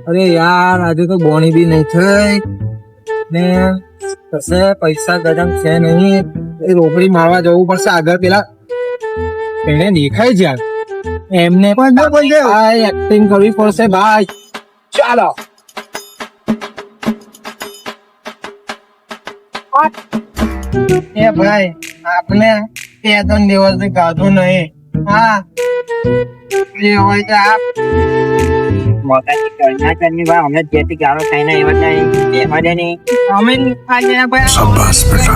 અરે યાર આજે તો બોણી બી નહીં થઈ ને કશે પૈસા ગરમ છે નહીં. એ રોકડી મારવા જવું પડશે આગળ. પેલા એને દેખાય છે યાર, એમને પણ એક્ટિંગ કરવી પડશે ભાઈ. ચાલો એ ભાઈ આપણે 2-3 દિવસથી ગાધું નહીં. હા એ હોય તો આપ મોટાથી કરના કરની ભાઈ અમે જેથી ગાળો ખાઈને એવા નહીં એમાં જ નહીં અમે આજે ભાઈ शाबाश बेटा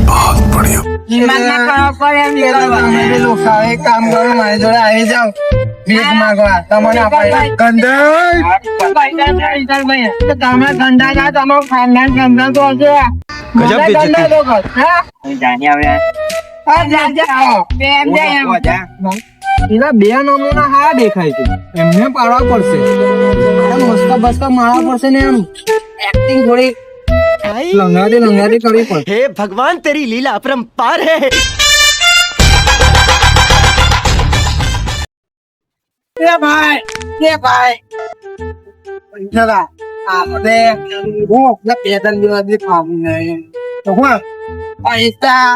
बहुत बढ़िया હિંમત ના કરો પડે એમ તમે બી લોકો એક કામ કરો, મારી જોડે આવી જાઓ ભીખ માંગવા. તમને આપણે ગંધા તમે ગંધા ના તમારું ખાનદાન ગંધા તો હશે. ગજબ ગંધા લોકો જાણી આવે એના બે નમૂના હા દેખાય છે, એમને પાડવા પડશે. મસ્ત બસ્ત મારવા પડશે ને એમ એક્ટિંગ થોડી લંગાડી કરવી પડશે. हे भगवान तेरी लीला अपरंपार है. એ ભાઈ ચલા આપણે હું 2-3 દિવસથી ખાવું નહીં તો હું પૈસા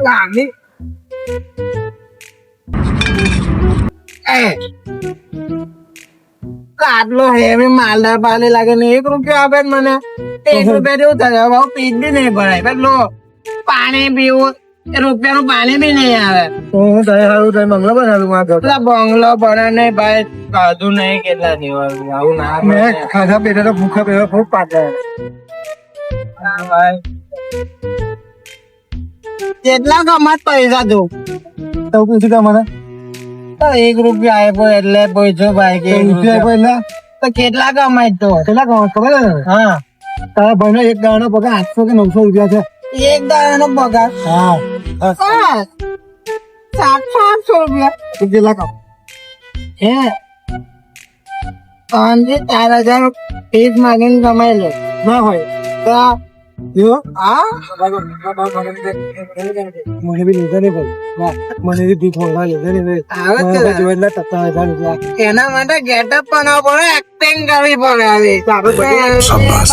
લાગી આટલો હેવી માલદાર પાલે લાગે ને 1 રૂપિયો આપે ને મને 1 રૂપિયા જેવું થાય. હવે પીટ બી નહીં ભરાય. પેલો પાણી પીવું રૂપિયાનું પાણી બી નહીં આવે. હું સારું બંગલો બનાવ્યું પેલા બંગલો બને નહીં ભાઈ. ખાધું નહીં કેટલા દિવસ આવું ના. મેં ખાધા પેટે તો ભૂખા પેવા ખૂબ પાછા ભાઈ. કેટલા કમાત પૈસા તું તો પૂછ્યું તમારે 1 રૂપિયા આપ્યો એટલે પૂછ્યો ભાઈ કે રૂપિયા તો કેટલા કમાય તો કેટલા કમાય ખબર છે? હા તારા ભાઈનો એક દાડાનો પગાર 800 કે 900 રૂપિયા છે. એક દાડાનો પગાર? હા 700-800 રૂપિયા. કેટલા કમ હે 3,000 ફીસ માંગીને કમાઈ લે ના હોય તો મને બી લીધા નહીં ભાઈ. મને બી ભીખ માંગવા લીધા નહીં ભાઈ. એના માટે ગેટઅપ બનાવવો પડે, એક્ટિંગ કરવી પડે. शाबाश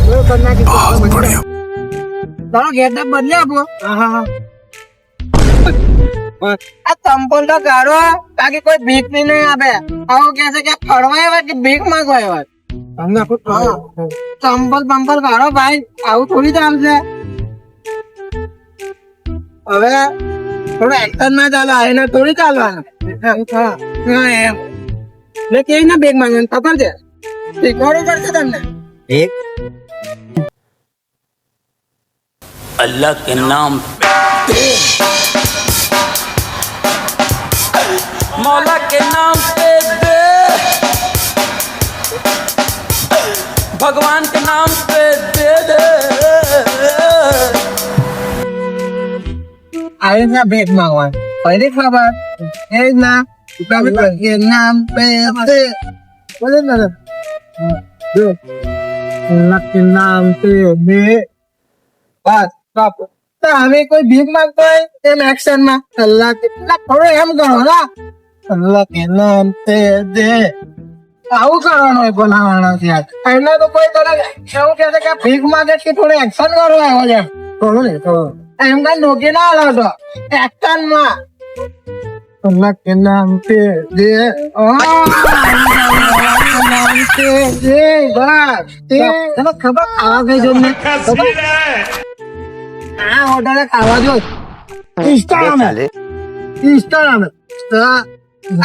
बेटा बहुत बढ़िया તારો ગેટઅપ બદલી આપો. આ ચંપલ તો કાઢો તાકી કોઈ ભીખ બી નહીં આપે. આવું કે છે કે ફરવા આવ્યા કે ભીખ માંગવા આવ્યા. ચંપલ બંપલ કાઢો ભાઈ, આવું થોડી ચાલશે. હવે થોડું એક્શન ના ચાલે, એને થોડી ચાલવાનું. એમ એટલે કે ના ભીખ માંગે ખબર છે શીખવાડવું પડશે તમને. अल्लाह के नाम मौला के नाम पे दे, भगवान के नाम पे दे दे. આવી રીતના ભેટ માંગવા પહેલી ખબર એ જ ના કે નામ પે બોલે ને જો લકી નામ પે બે બસ તો હવે કોઈ ભીખ માંગતો હોય એમ એક્શન માં અલ્લાહ કેટલા થોડો એમ કરો ના અલ્લાહ કે નામ પે દે આવું કરવાનું હોય બોલાવાનો છે. એટલે તો કોઈ તને એવું કહે છે કે ભીખ માંગે કે થોડું એક્શન કરો એવો છે. થોડું ને થોડું એમ કઈ નોકી ના લાવતો એક્શન માં અલ્લાહ કે નામ પે દે તને ખબર ખાવા ગઈ જો ને આ હોટલે ખાવા જો ઇન્સ્ટાગ્રામ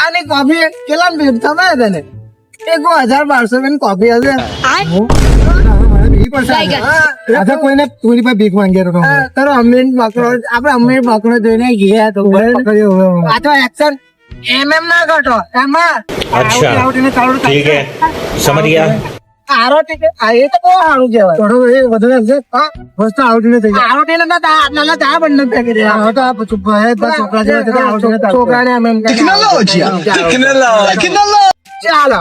આની કોફી કેટલા વેચતા હતા તને 1,000-1,200 ની કોફી હશે. કોઈને પૂરી પર ભીખ માંગ્યા તારો અમીર બકરો આપડે અમીર બકરો જોઈને ગયા તો આ તો એક્શન એમ ના કરતો એમાં. अच्छा ठीक है समझ गया. આરોટી એ તો બહુ સારું કહેવાય. થોડું એ વધારે છે હા વસ્તુ આરોટી થઈ જાય. આરોટી ને નાના ચા બંને ફેંકી દે. હા તો છોકરાને એમ ટેકનોલોજી ચાલો